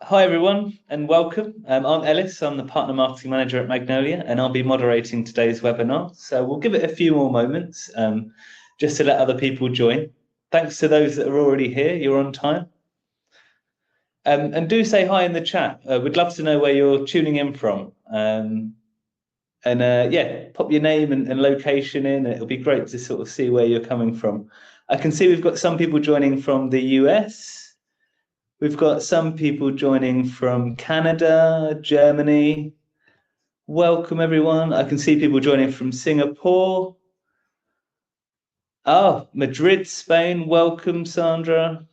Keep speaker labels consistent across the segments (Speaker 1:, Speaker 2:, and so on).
Speaker 1: Hi everyone and welcome. I'm Ellis, I'm the Partner Marketing Manager at Magnolia and I'll be moderating today's webinar. So we'll give it a few more moments just to let other people join. Thanks to those that are already here, you're on time. And do say hi in the chat. We'd love to know where you're tuning in from. Yeah, pop your name and location in. It'll be great to sort of see where you're coming from. I can see we've got some people joining from the US. We've got some people joining from Canada, Germany. Welcome, everyone. I can see people joining from Singapore. Oh, Madrid, Spain. Welcome, Sandra.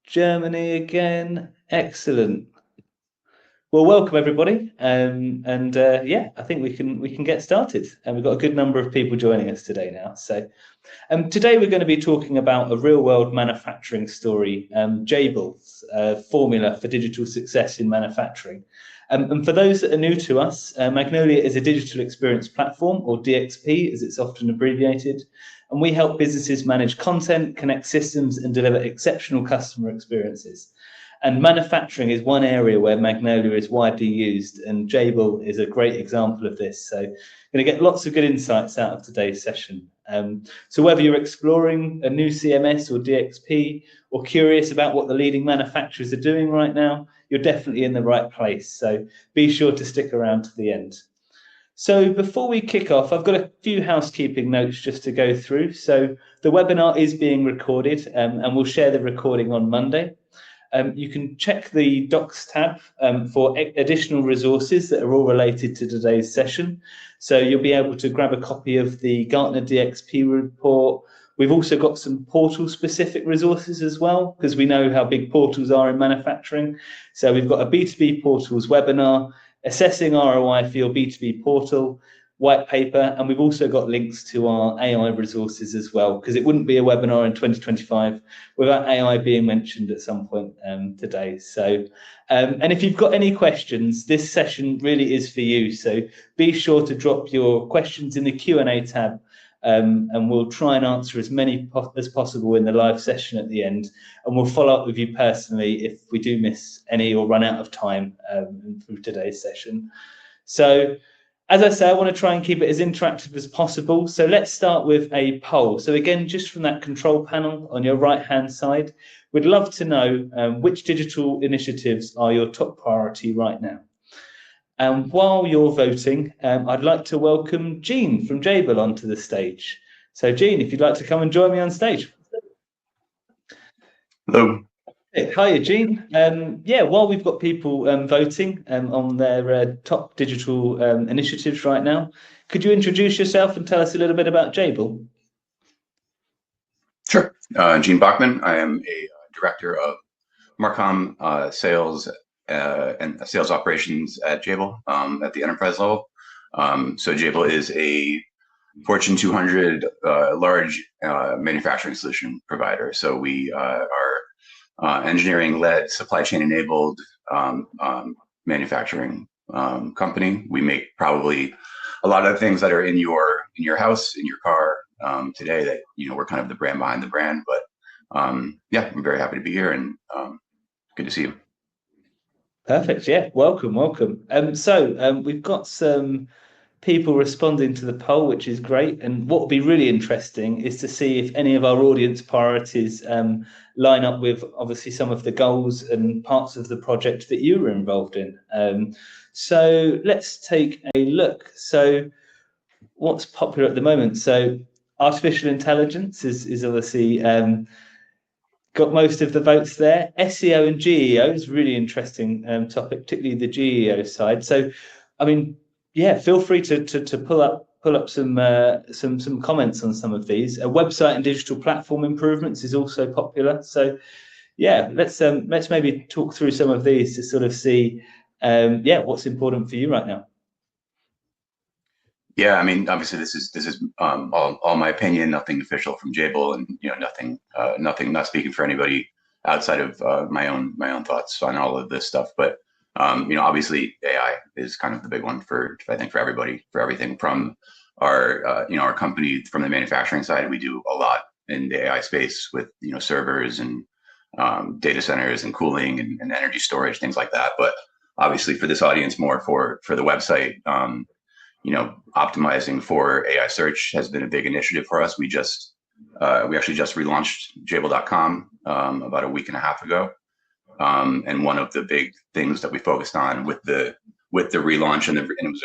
Speaker 1: Germany again. Excellent. Well, welcome everybody, yeah, I think we can get started, and we've got a good number of people joining us today now. So, today we're going to be talking about a real-world manufacturing story, Jabil's formula for digital success in manufacturing. And for those that are new to us, Magnolia is a digital experience platform, or DXP, as it's often abbreviated, and we help businesses manage content, connect systems, and deliver exceptional customer experiences. And manufacturing is one area where Magnolia is widely used, and Jabil is a great example of this. So you're going to get lots of good insights out of today's session. So whether you're exploring a new CMS or DXP, or curious about what the leading manufacturers are doing right now, you're definitely in the right place. So be sure to stick around to the end. So before we kick off, I've got a few housekeeping notes just to go through. So the webinar is being recorded, and we'll share the recording on Monday. You can check the Docs tab for additional resources that are all related to today's session. So you'll be able to grab a copy of the Gartner DXP report. We've also got some portal-specific resources as well, because we know how big portals are in manufacturing. So we've got a B2B portals webinar, assessing ROI for your B2B portal, white paper, and we've also got links to our AI resources as well, because it wouldn't be a webinar in 2025 without AI being mentioned at some point today. So, and if you've got any questions, this session really is for you. So be sure to drop your questions in the Q&A tab, and we'll try and answer as many as possible in the live session at the end. And we'll follow up with you personally if we do miss any or run out of time through today's session. So, as I say, I want to try and keep it as interactive as possible. So let's start with a poll. So again, just from that control panel on your right-hand side, we'd love to know which digital initiatives are your top priority right now. And while you're voting, I'd like to welcome Jean from Jabil onto the stage. So Jean, if you'd like to come and join me on stage.
Speaker 2: Hello.
Speaker 1: Hi, Jean. Yeah, while we've got people voting on their top digital initiatives right now, could you introduce yourself and tell us a little bit about Jabil?
Speaker 2: Sure. Gene Bachman. I am a director of Marcom sales and sales operations at Jabil at the enterprise level. So Jabil is a Fortune 200 large manufacturing solution provider. So we are engineering-led, supply chain enabled manufacturing company. We make probably a lot of the things that are in your house, in your car today. That we're kind of the brand behind the brand. But yeah, I'm very happy to be here and good to see you.
Speaker 1: Perfect. Yeah, welcome. So we've got some people responding to the poll, which is great. And what will be really interesting is to see if any of our audience priorities line up with obviously some of the goals and parts of the project that you were involved in. So let's take a look. So what's popular at the moment? So artificial intelligence is obviously got most of the votes there. SEO and GEO is a really interesting topic, particularly the GEO side. So, I mean, yeah, feel free to pull up some comments on some of these. Website and digital platform improvements is also popular. So, yeah, let's maybe talk through some of these to sort of see, what's important for you right now.
Speaker 2: Yeah, I mean, obviously this is all my opinion, nothing official from Jabil, and nothing, not speaking for anybody outside of my own thoughts on all of this stuff. But obviously AI is kind of the big one I think for everybody, for everything from our our company. From the manufacturing side, we do a lot in the AI space with servers and data centers and cooling and energy storage, things like that. But obviously for this audience, more for the website, optimizing for AI search has been a big initiative for us. We actually just relaunched Jabil.com about a week and a half ago. And one of the big things that we focused on with the relaunch and it was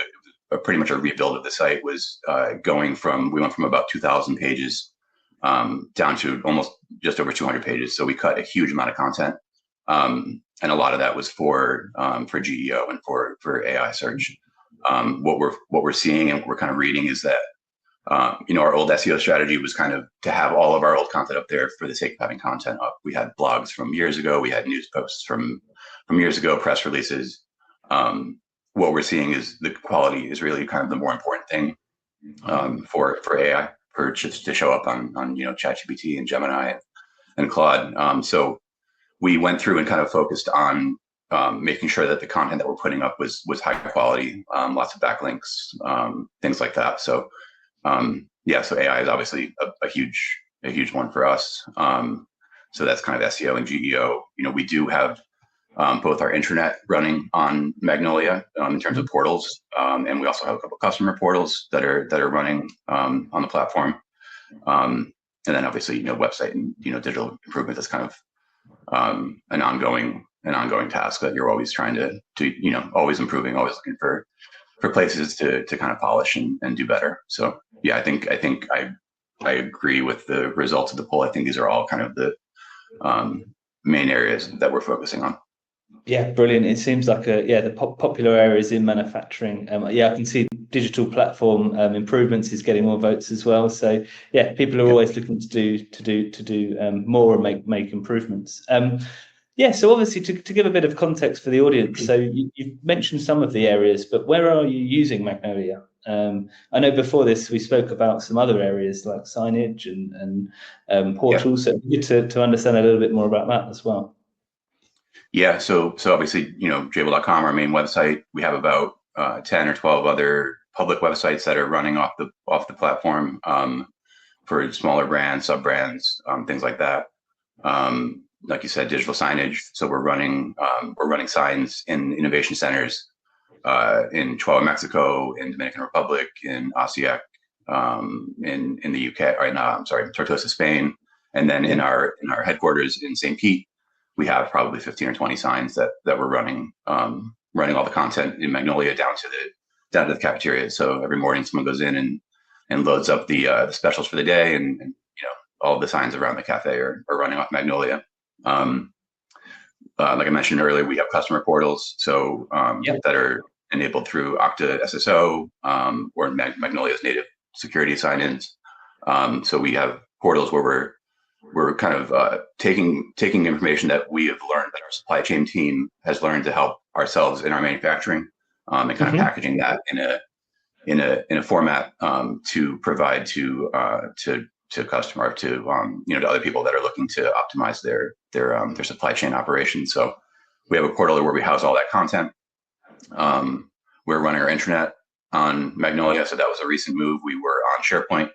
Speaker 2: pretty much a rebuild of the site was we went from about 2,000 pages down to almost just over 200 pages. So we cut a huge amount of content. And a lot of that was for GEO and for AI search. What we're seeing and what we're kind of reading is that our old SEO strategy was kind of to have all of our old content up there for the sake of having content up. We had blogs from years ago, we had news posts from years ago, press releases. What we're seeing is the quality is really kind of the more important thing for AI, for just to show up on ChatGPT and Gemini and Claude. So we went through and kind of focused on making sure that the content that we're putting up was high quality, lots of backlinks, things like that. So so AI is obviously a huge one for us. So that's kind of SEO and GEO. We do have both our intranet running on Magnolia in terms of portals, and we also have a couple customer portals that are running on the platform. And then obviously website and digital improvement is kind of an ongoing task that you're always trying to always improving, always looking for places to kind of polish and do better. So yeah, I think I agree with the results of the poll. I think these are all kind of the main areas that we're focusing on.
Speaker 1: Yeah, brilliant. It seems like the popular areas in manufacturing. I can see digital platform improvements is getting more votes as well. So yeah, people are always looking to do more and make improvements. So obviously to give a bit of context for the audience, so you've mentioned some of the areas, but where are you using Magnolia? I know before this we spoke about some other areas like signage and portals. So it's good to understand a little bit more about that as well.
Speaker 2: Yeah, so obviously, Jabil.com, our main website. We have about 10 or 12 other public websites that are running off the platform for smaller brands, sub brands, things like that. Like you said, digital signage. So we're running signs in innovation centers in Chihuahua, Mexico, in Dominican Republic, in Osijek, in the UK, or Tortosa, Spain, and then in our headquarters in St. Pete. We have probably 15 or 20 signs that we're running all the content in Magnolia down to the cafeteria. So every morning someone goes in and loads up the specials for the day, and all the signs around the cafe are running off Magnolia. Like I mentioned earlier, we have customer portals, so that are enabled through Okta SSO or Magnolia's native security sign-ins. So we have portals where we're kind of taking information that we have learned, that our supply chain team has learned to help ourselves in our manufacturing, and kind of packaging that in a format to provide to customer, to other people that are looking to optimize their supply chain operations. So we have a portal where we house all that content. We're running our intranet on Magnolia, so that was a recent move. We were on SharePoint.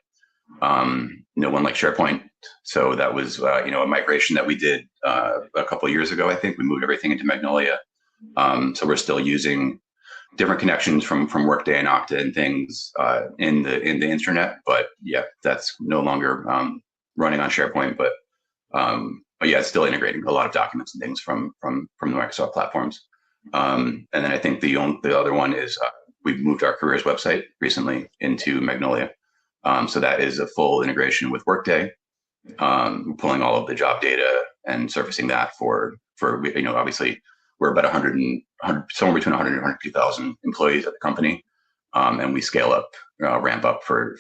Speaker 2: No one liked SharePoint, so that was a migration that we did a couple of years ago. I think we moved everything into Magnolia. So we're still using different connections from Workday and Okta and things in the intranet, but yeah, that's no longer running on SharePoint. But yeah, it's still integrating a lot of documents and things from the Microsoft platforms. And then I think the other one is we've moved our careers website recently into Magnolia. So that is a full integration with Workday, pulling all of the job data and surfacing that for obviously we're about somewhere between 100 and 150,000 employees at the company, and we scale up, ramp up for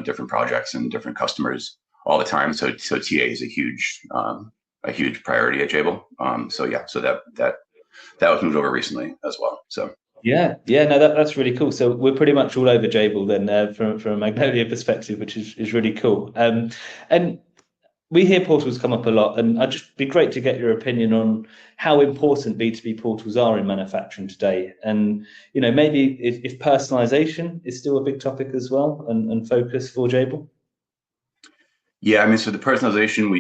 Speaker 2: different projects and different customers all the time. So TA is a huge priority at Jabil. So that was moved over recently as well. So.
Speaker 1: No, that's really cool. So we're pretty much all over Jabil then, from a Magnolia perspective, which is really cool. And we hear portals come up a lot, and I'd just be great to get your opinion on how important B2B portals are in manufacturing today. And maybe if personalization is still a big topic as well, and focus for Jabil.
Speaker 2: Yeah, I mean, so the personalization we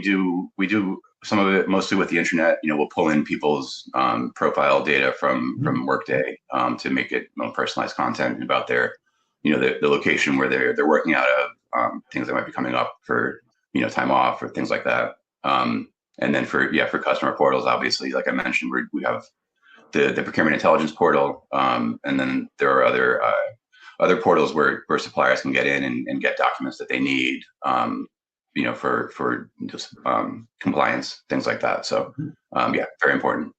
Speaker 2: do some of it mostly with the internet. We'll pull in people's profile data from Workday to make it more personalized content about their, the location where they're working out of, things that might be coming up for, time off or things like that. And then for customer portals, obviously, like I mentioned, we have the procurement intelligence portal, and then there are other portals where suppliers can get in and get documents that they need, for just compliance, things like that. So very important.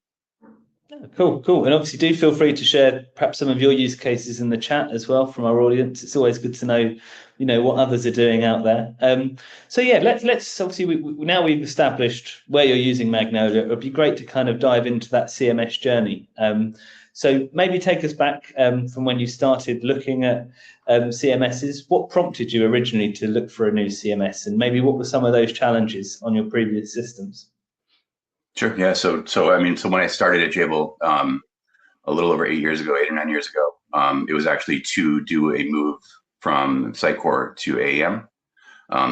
Speaker 1: Cool. And obviously do feel free to share perhaps some of your use cases in the chat as well from our audience. It's always good to know, what others are doing out there. So yeah, let's obviously now we've established where you're using Magnolia. It would be great to kind of dive into that CMS journey. So maybe take us back from when you started looking at CMSs. What prompted you originally to look for a new CMS, and maybe what were some of those challenges on your previous systems?
Speaker 2: Sure. Yeah. So when I started at Jabil, a little over 8 or 9 years ago, it was actually to do a move from Sitecore to AEM.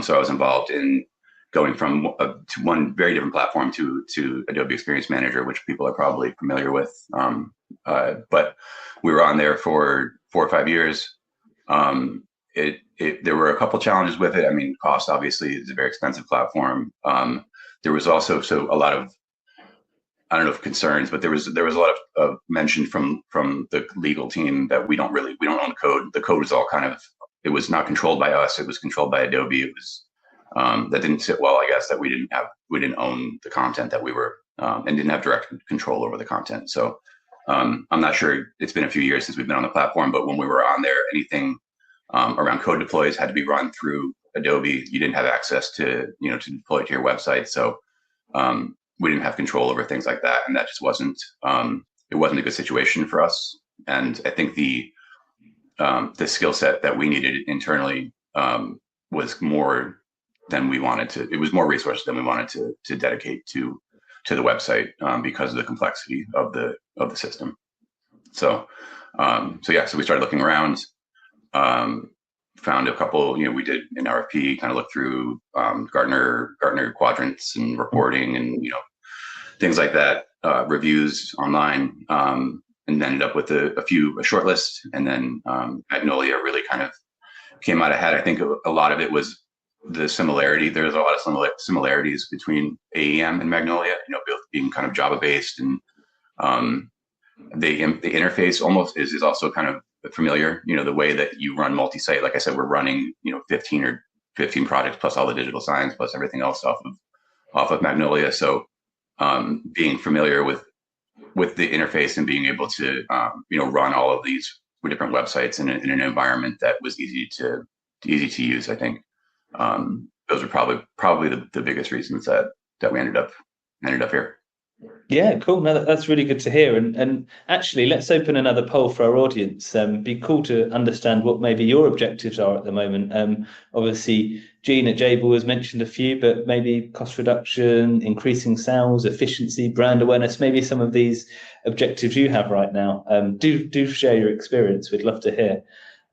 Speaker 2: So I was involved in going from to one very different platform to Adobe Experience Manager, which people are probably familiar with. But we were on there for 4 or 5 years. There were a couple challenges with it. I mean, cost obviously is a very expensive platform. There was also a lot of, I don't know if concerns, but there was a lot of mention from the legal team that we don't own the code. The code was all it was not controlled by us. It was controlled by Adobe. It was that didn't sit well, I guess, that we didn't own the content that we were and didn't have direct control over the content. So I'm not sure. It's been a few years since we've been on the platform, but when we were on there, anything around code deploys had to be run through Adobe. You didn't have access to to deploy to your website. So we didn't have control over things like that, and that just wasn't it wasn't a good situation for us. And I think the skill set that we needed internally was more than we wanted to. It was more resources than we wanted to dedicate to the website because of the complexity of the system. So so we started looking around. Found a couple, we did an RFP, kind of looked through Gartner quadrants and reporting and things like that, reviews online, and ended up with a short list. And then Magnolia really kind of came out ahead. I think a lot of it was the similarity. There's a lot of similarities between AEM and Magnolia, both being kind of Java based, and the interface almost is also kind of familiar. The way that you run multi-site. Like I said, we're running 15 projects plus all the digital signs plus everything else off of Magnolia. So being familiar with the interface and being able to run all of these different websites in an environment that was easy to use, I think those are probably the biggest reasons that we ended up here.
Speaker 1: Yeah, cool. No, that's really good to hear. And actually, let's open another poll for our audience. Be cool to understand what maybe your objectives are at the moment. Obviously, Gene at Jabil has mentioned a few, but maybe cost reduction, increasing sales, efficiency, brand awareness, maybe some of these objectives you have right now. Do share your experience. We'd love to hear.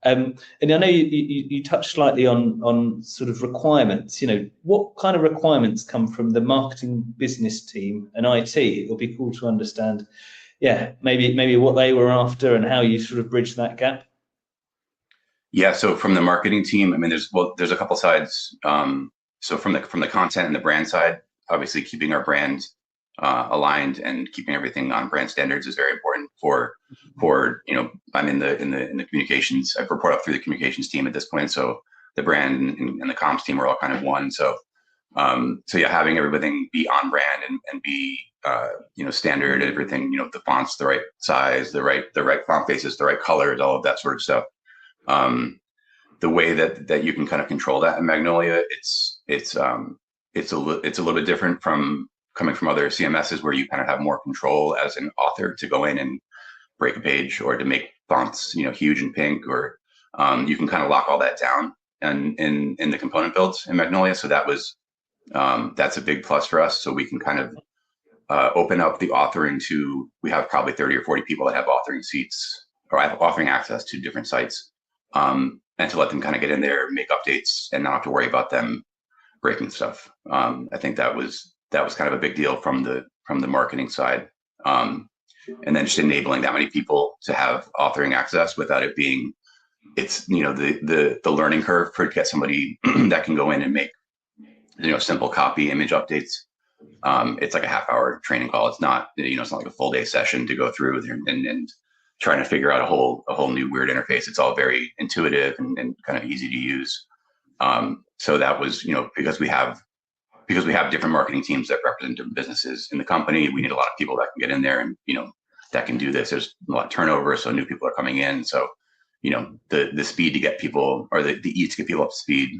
Speaker 1: And I know you touched slightly on sort of requirements. What kind of requirements come from the marketing business team and IT? It'll be cool to understand, maybe what they were after and how you sort of bridge that gap.
Speaker 2: Yeah, so from the marketing team, I mean, there's a couple sides. So from the content and the brand side, obviously keeping our brand aligned and keeping everything on brand standards is very important for I'm in the communications. I report up through the communications team at this point, so the brand and the comms team are all kind of one. So having everything be on brand and be standard, everything, the fonts the right size, the right font faces, the right colors, all of that sort of stuff. The way that you can kind of control that in Magnolia, it's a little bit different from coming from other CMSs where you kind of have more control as an author to go in and break a page or to make fonts, huge and pink, or you can kind of lock all that down and in the component builds in Magnolia. So that's a big plus for us. So we can kind of open up the authoring to, we have probably 30 or 40 people that have authoring seats or have authoring access to different sites, and to let them kind of get in there, make updates, and not have to worry about them breaking stuff. I think that was that was kind of a big deal from the marketing side. And then just enabling that many people to have authoring access without it being, it's, the learning curve for get somebody that can go in and make, simple copy image updates. It's like a half-hour training call. It's not, it's not like a full day session to go through and trying to figure out a whole new weird interface. It's all very intuitive and kind of easy to use. So that was, because we have different marketing teams that represent different businesses in the company, we need a lot of people that can get in there and, that can do this. There's a lot of turnover, so new people are coming in. So, the speed to get people, or the ease to get people up to speed,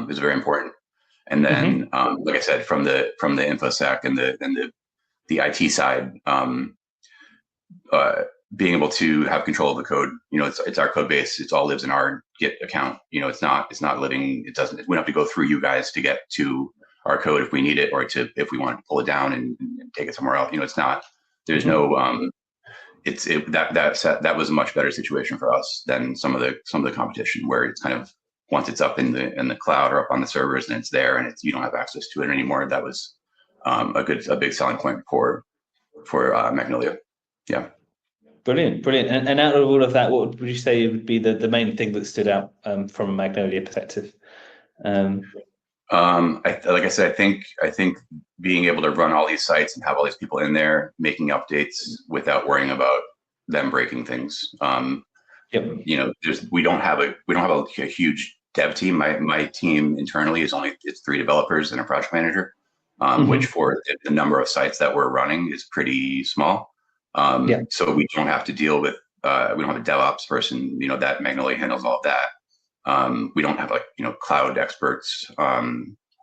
Speaker 2: is very important. And then, like I said, from the InfoSec and the IT side, being able to have control of the code, it's our code base. It all lives in our Git account. It's not living. It doesn't. We don't have to go through you guys to get to our code if we need it, or if we want to pull it down and take it somewhere else. It's not. There's no. That was a much better situation for us than some of the competition, where it's kind of, once it's up in the cloud or up on the servers and it's there and you don't have access to it anymore. That was a big selling point for Magnolia. Yeah.
Speaker 1: Brilliant. And out of all of that, what would you say would be the main thing that stood out from a Magnolia perspective?
Speaker 2: Like I said, I think being able to run all these sites and have all these people in there making updates without worrying about them breaking things.
Speaker 1: Yep.
Speaker 2: We don't have a huge dev team. My team internally it's 3 developers and a project manager, which for the number of sites that we're running is pretty small. So we don't have to deal with, we don't have a DevOps person, that Magnolia handles all of that. We don't have cloud experts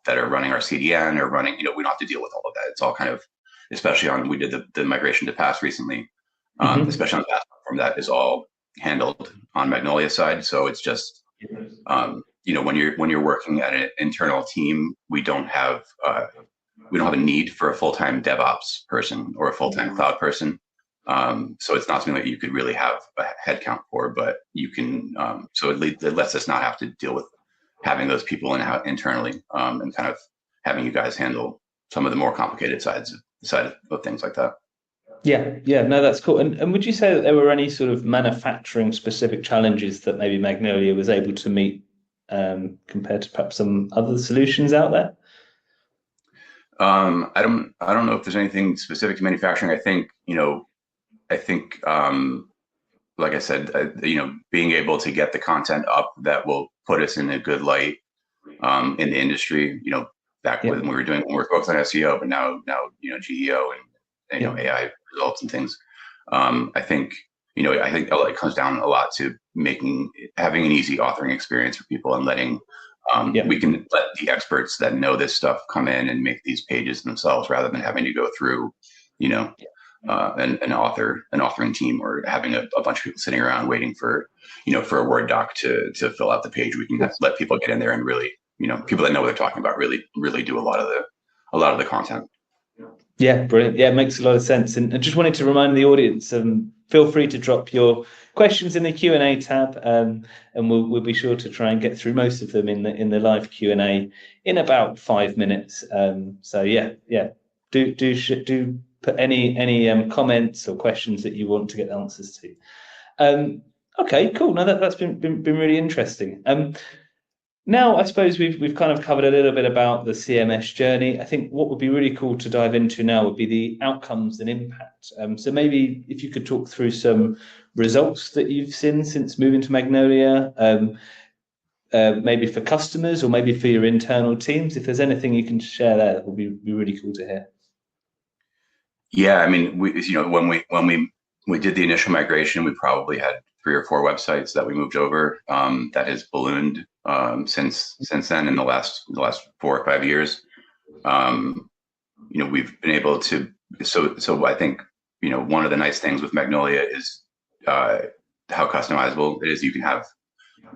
Speaker 2: that are running our CDN or running, we don't have to deal with all of that. It's all kind of, especially we did the migration to PaaS recently, especially on the PaaS platform, that is all handled on Magnolia side. So it's just, when you're working at an internal team, we don't have a need for a full-time DevOps person or a full-time cloud person. So it's not something that you could really have a headcount for, but you can, so it lets us not have to deal with having those people internally, and kind of having you guys handle some of the more complicated side of things like that.
Speaker 1: Yeah, no, that's cool. And would you say that there were any sort of manufacturing specific challenges that maybe Magnolia was able to meet, compared to perhaps some other solutions out there?
Speaker 2: I don't know if there's anything specific to manufacturing. I think, like I said, being able to get the content up that will put us in a good light, in the industry, back when we were focused on SEO, but now, GEO and, AI results and things. I think it comes down a lot to having an easy authoring experience for people and letting, we can let the experts that know this stuff come in and make these pages themselves, rather than having to go through, an authoring team, or having a bunch of people sitting around waiting for a Word doc to fill out the page. We can let people get in there and really, people that know what they're talking about really do a lot of the content.
Speaker 1: Yeah, brilliant. Yeah, it makes a lot of sense. And I just wanted to remind the audience, feel free to drop your questions in the Q&A tab, and we'll be sure to try and get through most of them in the live Q&A in about 5 minutes. So yeah, do put any comments or questions that you want to get answers to. Okay, cool. Now that's been really interesting. Now, I suppose we've kind of covered a little bit about the CMS journey. I think what would be really cool to dive into now would be the outcomes and impact. So maybe if you could talk through some results that you've seen since moving to Magnolia, maybe for customers or maybe for your internal teams. If there's anything you can share there, that would be really cool to hear.
Speaker 2: Yeah, I mean, when we did the initial migration, we probably had 3 or 4 websites that we moved over. That has ballooned since then, in the last 4 or 5 years. We've been able to. So I think one of the nice things with Magnolia is how customizable it is. You can have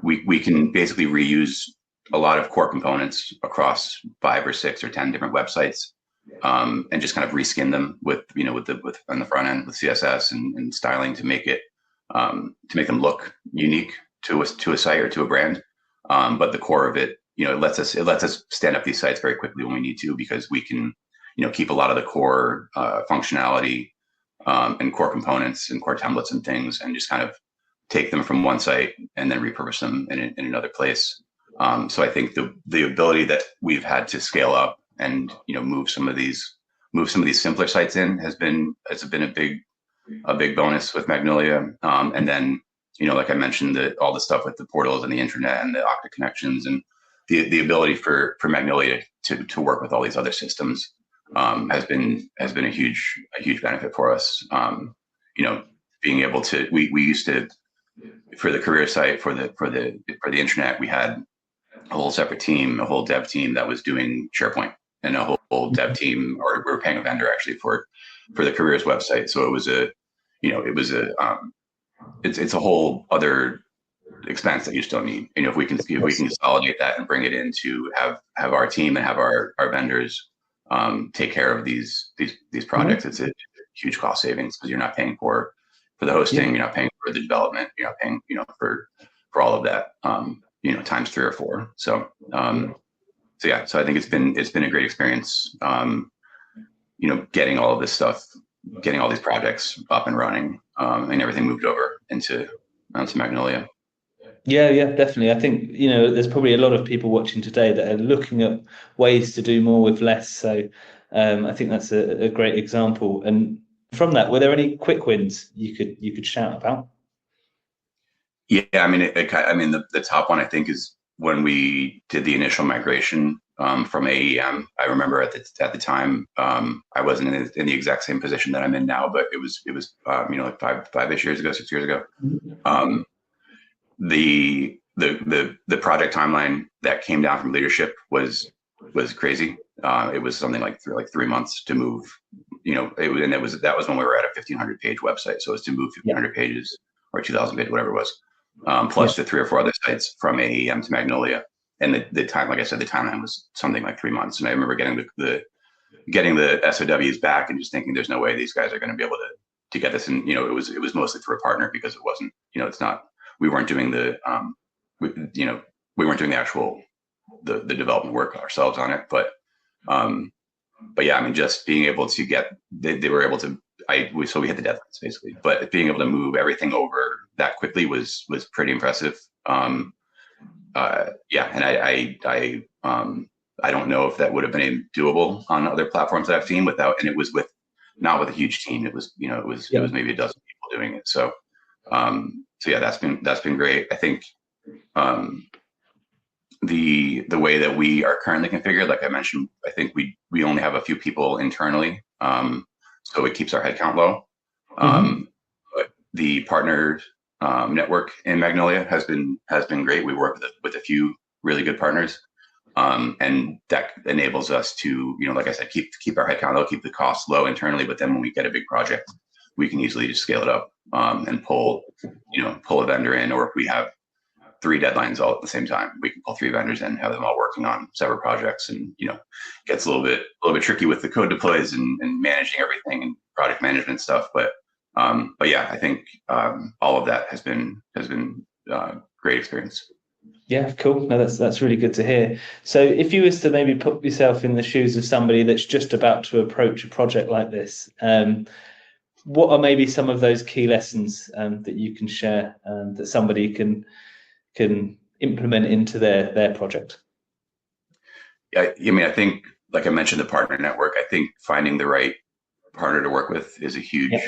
Speaker 2: we can basically reuse a lot of core components across 5 or 6 or 10 different websites. And just kind of reskin them with on the front end with CSS and styling to make them look unique to a site or to a brand. But the core of it, it lets us stand up these sites very quickly when we need to, because we can, keep a lot of the core functionality and core components and core templates and things, and just kind of take them from one site and then repurpose them in another place. So I think the ability that we've had to scale up and move some of these simpler sites in has been a big bonus with Magnolia. And then like I mentioned, all the stuff with the portals and the internet and the Okta connections and the ability for Magnolia to work with all these other systems has been a huge benefit for us. Being able to we used to, for the career site, for the internet, we had a whole separate team, a whole dev team that was doing SharePoint, and a whole dev team, or we were paying a vendor actually for the careers website. So it was it's a whole other expense that you just don't need. If we can consolidate that and bring it in to have our team and have our vendors take care of these projects, it's a huge cost savings, because you're not paying for the hosting, you're not paying for the development, you're not paying for all of that times 3 or 4. So so I think it's been a great experience, getting all of this stuff, getting all these projects up and running, and everything moved over onto Magnolia.
Speaker 1: Yeah, definitely. I think, there's probably a lot of people watching today that are looking at ways to do more with less. So I think that's a great example. And from that, were there any quick wins you could shout about?
Speaker 2: Yeah, I mean, the top one I think is when we did the initial migration from AEM. I remember at the time, I wasn't in the exact same position that I'm in now, but it was like 5-ish years ago, 6 years ago. The project timeline that came down from leadership was crazy. It was something like 3 months to move. That was when we were at a 1,500 page website, so it was to move 1,500 pages or 2,000 pages, whatever it was, plus the 3 or 4 other sites from AEM to Magnolia. And the time, like I said, the timeline was something like 3 months. And I remember getting the SOWs back and just thinking, there's no way these guys are going to be able to get this. And it was mostly through a partner, because it wasn't, it's not, we weren't doing the we weren't doing the actual the development work ourselves on it. But yeah, I mean, just being able to get, they were able to, so we had the deadlines basically, but being able to move everything over that quickly was pretty impressive. Yeah, and I don't know if that would have been doable on other platforms that I've seen without, and it was not with a huge team. It was it was maybe a dozen people doing it. So yeah, that's been great. I think the way that we are currently configured, like I mentioned, I think we only have a few people internally, so it keeps our headcount low. But the partner network in Magnolia has been great. We work with a few really good partners, and that enables us to, like I said, keep our headcount low, keep the costs low internally. But then when we get a big project, we can easily just scale it up and pull a vendor in, or if we have 3 deadlines all at the same time, we can pull 3 vendors in, have them all working on several projects, and gets a little bit tricky with the code deploys and managing everything and project management stuff. But yeah, I think all of that has been great experience.
Speaker 1: Yeah, cool. No, that's really good to hear. So if you was to maybe put yourself in the shoes of somebody that's just about to approach a project like this, what are maybe some of those key lessons that you can share that somebody can implement into their project?
Speaker 2: Yeah, I mean, I think, like I mentioned, the partner network, I think finding the right partner to work with is a huge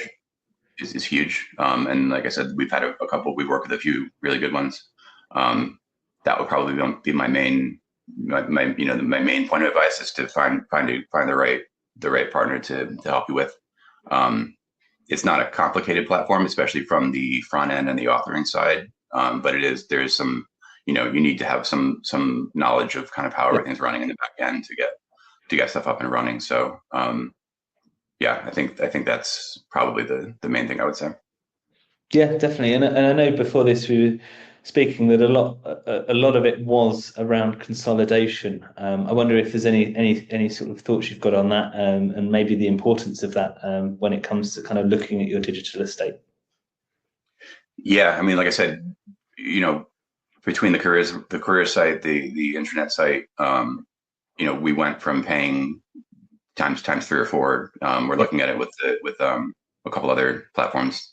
Speaker 2: is huge. And like I said, we've had a couple, we've worked with a few really good ones. That would probably be my main main point of advice, is to find the right partner to help you with. It's not a complicated platform, especially from the front end and the authoring side. But there's some, you need to have some knowledge of kind of how everything's running in the back end to get stuff up and running. So yeah, I think that's probably the main thing I would say.
Speaker 1: Yeah, definitely. And I know before this we were speaking that a lot of it was around consolidation. I wonder if there's any sort of thoughts you've got on that, and maybe the importance of that when it comes to kind of looking at your digital estate.
Speaker 2: Yeah, I mean, like I said, between the career site, the internet site, we went from paying times 3 or 4. We're looking at it with a couple other platforms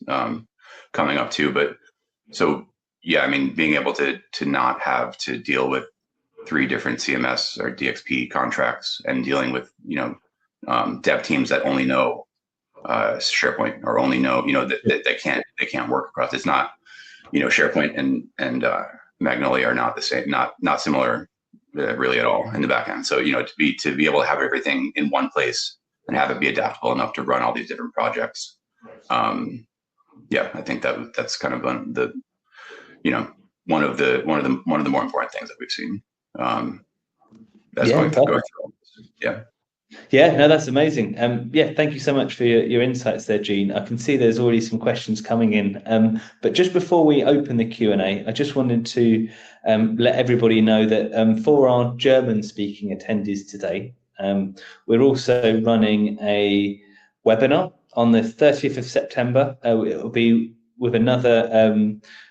Speaker 2: coming up too. But so yeah, I mean, being able to not have to deal with 3 different CMS or DXP contracts and dealing with dev teams that only know SharePoint or only know that they can't work across. It's not SharePoint and Magnolia are not the same, not similar really at all in the back end. So to be able to have everything in one place and have it be adaptable enough to run all these different projects. Yeah, I think that's kind of one of the more important things that we've seen going through. Yeah.
Speaker 1: Yeah, no, that's amazing. Yeah, thank you so much for your insights there, Gene. I can see there's already some questions coming in. But just before we open the Q&A, I just wanted to let everybody know that for our German-speaking attendees today, we're also running a webinar on the 30th of September. It will be with another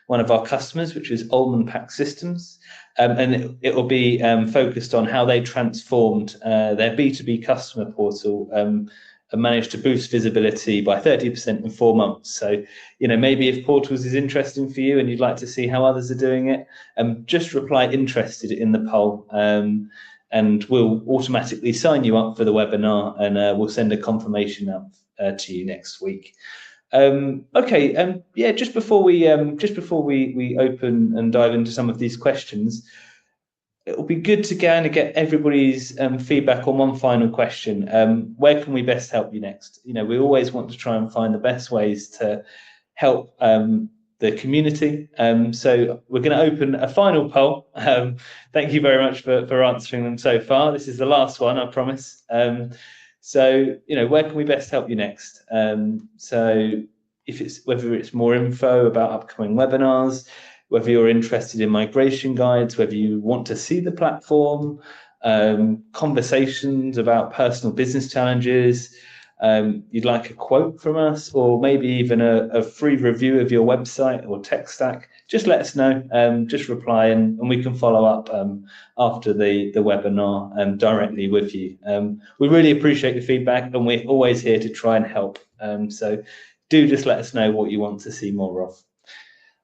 Speaker 1: one of our customers, which is Ullman Pack Systems. And it will be focused on how they transformed their B2B customer portal and managed to boost visibility by 30% in 4 months. So, maybe if Portals is interesting for you and you'd like to see how others are doing it, just reply interested in the poll, and we'll automatically sign you up for the webinar, and we'll send a confirmation out to you next week. Okay. Yeah. Just before we open and dive into some of these questions, it will be good to kind of get everybody's feedback on one final question. Where can we best help you next? We always want to try and find the best ways to help the community. So we're going to open a final poll. Thank you very much for answering them so far. This is the last one, I promise. So, where can we best help you next? So whether it's more info about upcoming webinars, whether you're interested in migration guides, whether you want to see the platform, conversations about personal business challenges, you'd like a quote from us, or maybe even a free review of your website or tech stack, just let us know. Just reply and we can follow up after the webinar directly with you. We really appreciate the feedback, and we're always here to try and help. So do just let us know what you want to see more of.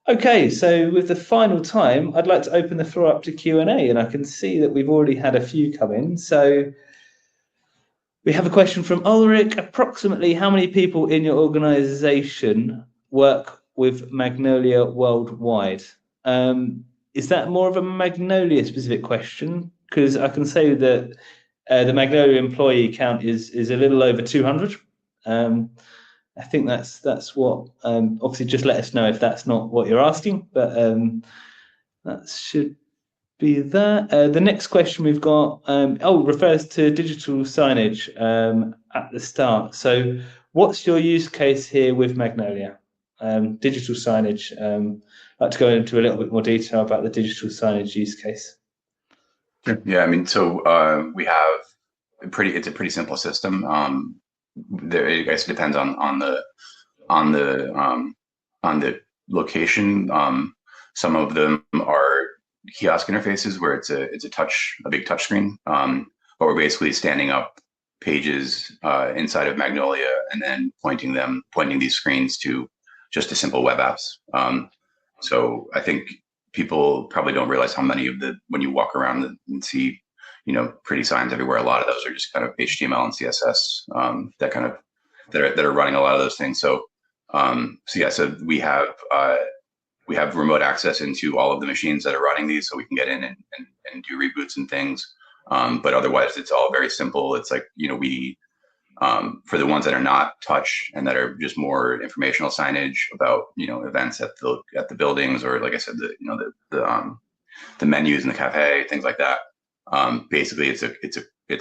Speaker 1: Okay, so with the final time, I'd like to open the floor up to Q&A, and I can see that we've already had a few come in. So we have a question from Ulrich. Approximately how many people in your organization work with Magnolia worldwide? Is that more of a Magnolia specific question? Because I can say that the Magnolia employee count is a little over 200. I think that's what, obviously just let us know if that's not what you're asking, but that should be that. The next question we've got, refers to digital signage at the start. So what's your use case here with Magnolia? Digital signage. I'd like to go into a little bit more detail about the digital signage use case.
Speaker 2: Yeah, I mean, so we have it's a pretty simple system. I guess it depends on the location. Some of them are kiosk interfaces where it's a big touch screen, but we're basically standing up pages inside of Magnolia and then pointing these screens to just a simple web apps. So I think people probably don't realize how many when you walk around and see pretty signs everywhere, a lot of those are just kind of HTML and CSS that are running a lot of those things. So so we have remote access into all of the machines that are running these, so we can get in and do reboots and things. But otherwise, it's all very simple. It's like we for the ones that are not touch and that are just more informational signage about events at the buildings, or like I said, the menus in the cafe, things like that. Basically, it's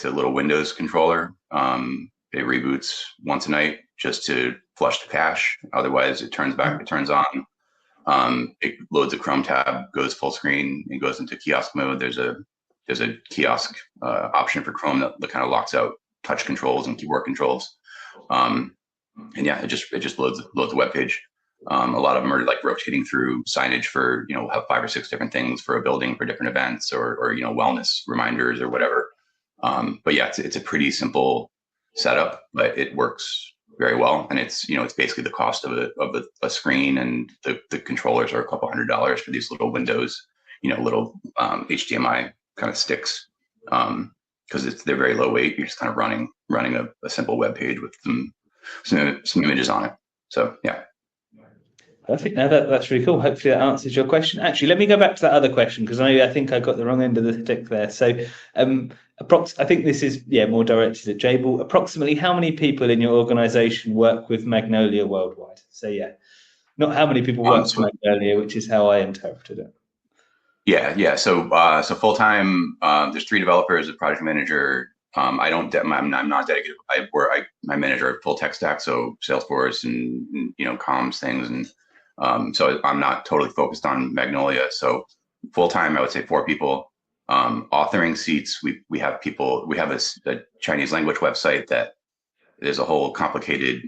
Speaker 2: a little Windows controller. It reboots once a night just to flush the cache. Otherwise, it turns on. It loads a Chrome tab, goes full screen, and goes into kiosk mode. There's a kiosk option for Chrome that kind of locks out touch controls and keyboard controls. And yeah, it just loads the web page. A lot of them are like rotating through signage for, we'll have 5 or 6 different things for a building for different events or wellness reminders or whatever. But yeah, it's a pretty simple setup, but it works very well. And it's basically the cost of a screen, and the controllers are a couple $100 for these little windows, little HDMI kind of sticks, because they're very low weight. You're just kind of running a simple web page with some images on it. So yeah.
Speaker 1: Perfect. Now that's really cool. Hopefully that answers your question. Actually, let me go back to that other question, because I think I got the wrong end of the stick there. So, I think this is more directed at Jabil. Approximately how many people in your organization work with Magnolia worldwide? So not how many people work with Magnolia, which is how I interpreted it.
Speaker 2: Yeah. So full time, there's 3 developers, a project manager. I'm not dedicated. I manage our full tech stack, so Salesforce and comms things, and so I'm not totally focused on Magnolia. So full time, I would say 4 people. Authoring seats, we have people. We have a Chinese language website that is a whole complicated.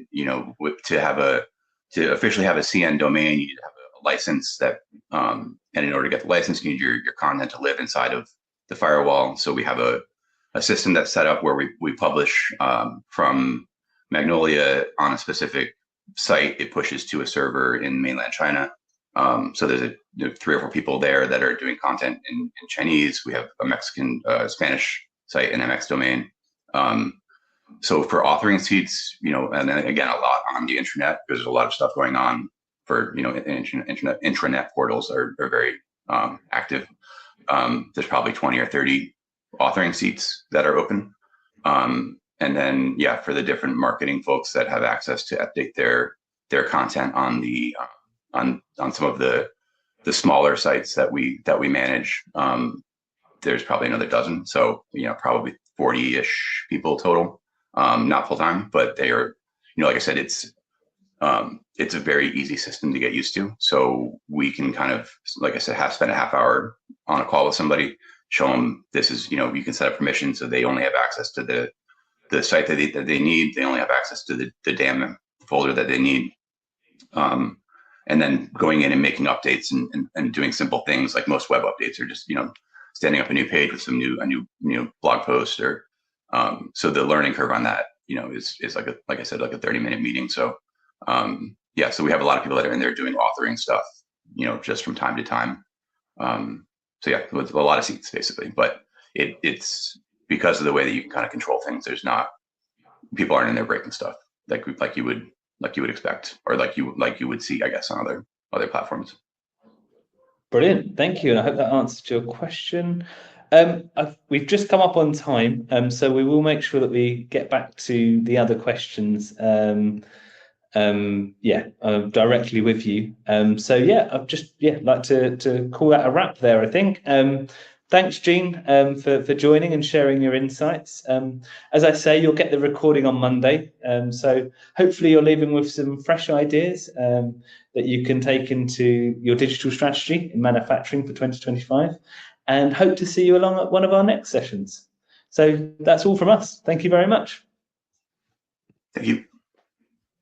Speaker 2: To officially have a CN domain, you need to have a license that, and in order to get the license, you need your content to live inside of the firewall. So we have a system that's set up where we publish from Magnolia on a specific site. It pushes to a server in mainland China. So there's 3 or 4 people there that are doing content in Chinese. We have a Mexican, Spanish site, an MX domain. So for authoring seats, and then again, a lot on the intranet, because there's a lot of stuff going on for, intranet portals are very active. There's probably 20 or 30 authoring seats that are open. And then, for the different marketing folks that have access to update their content on the on some of the smaller sites that we manage, there's probably another dozen. So, probably 40-ish people total, not full time, but they are, like I said, it's a very easy system to get used to. So we can kind of, like I said, spend a half hour on a call with somebody, show them this is, you can set up permissions so they only have access to the site that they need. They only have access to the damn folder that they need. And then going in and making updates and doing simple things like most web updates are just, standing up a new page with a new blog post, or so the learning curve on that, is like I said, like a 30-minute meeting. So so we have a lot of people that are in there doing authoring stuff, just from time to time. So with a lot of seats basically, but it's because of the way that you can kind of control things. There's not, people aren't in there breaking stuff like you would expect, or like you would see, I guess, on other platforms.
Speaker 1: Brilliant, thank you, and I hope that answered your question. We've just come up on time, so we will make sure that we get back to the other questions directly with you. I'd just like to call that a wrap there, I think. Thanks, Gene, for joining and sharing your insights. As I say, you'll get the recording on Monday, so hopefully you're leaving with some fresh ideas that you can take into your digital strategy in manufacturing for 2025, and hope to see you along at one of our next sessions. So that's all from us. Thank you very much.
Speaker 2: Thank you.